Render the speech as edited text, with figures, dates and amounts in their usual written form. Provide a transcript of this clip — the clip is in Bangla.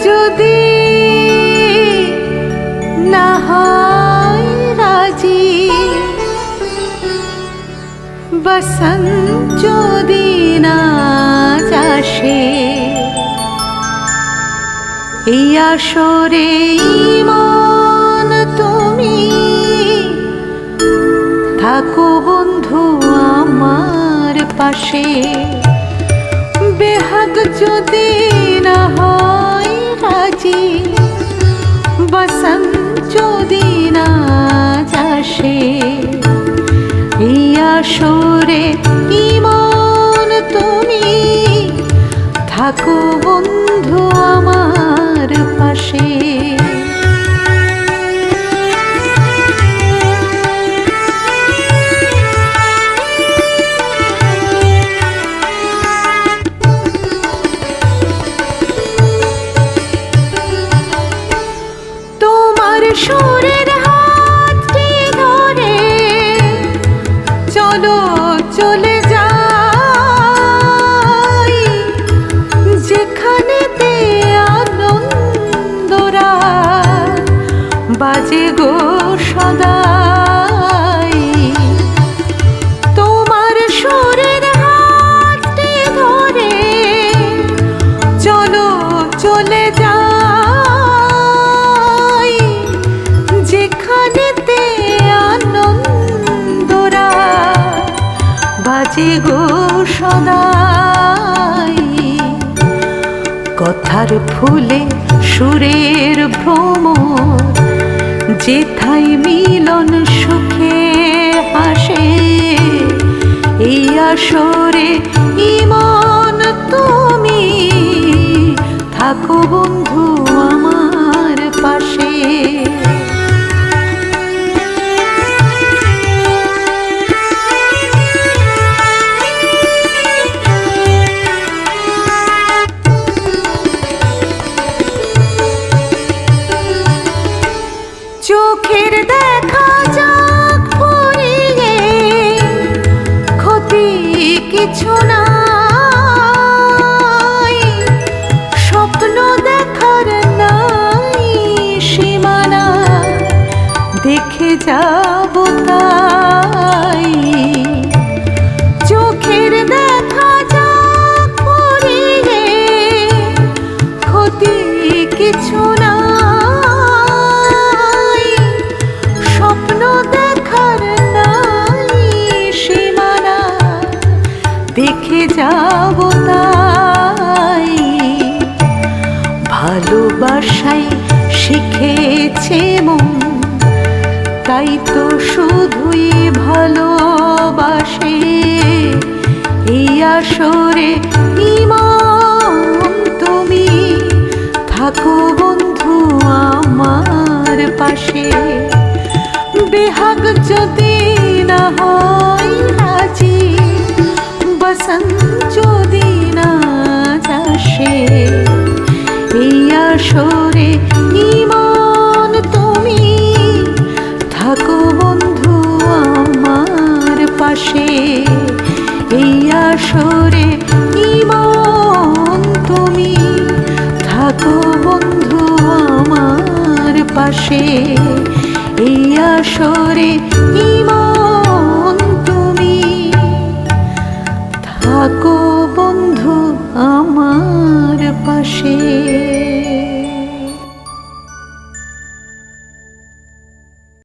যদি না হয় রাজি, বসন্ত যদি না আসে, এই আসরে মন তুমি থাকো বন্ধু আমার পাশে। বেহাগ যদি না হয় রাজি, বসন্ত যদি না আসে, এই আসরে মন তুমি থাকো বন্ধু আমার পাশে। তোমার সুরের হাতটি ধরে চলো চলে যাই, যেখানেতে আনন্দরা বাজে গো সদাই। তোমার সুরের হাতটি ধরে চলো চলে যাই, যেখানেতে আনন্দরা বাজে গো সদাই। কথার ফুলে সুরের ভ্রমর, যেথায় মিলন সুখে হাসে, এই আসরে মন তুমি থাকো বন্ধু আমার পাশে। চোখের দেখা যাক ফুরিয়ে, ক্ষতি কিছু নাই, স্বপ্ন দেখার নাই সীমানা, দেখে যাব তাই। চোখের দেখা যাক ফুরিয়ে, ক্ষতি কিছু না, দেখে যাব তাই। ভালোবাসাই শিখেছে মন, তাই তো শুধুই ভালোবাসে, এই আসরে মন তুমি থাকো বন্ধু আমার পাশে। বেহাগ যদি না হয় রাজি, বসন্ত যদি না আসে, এই আসরে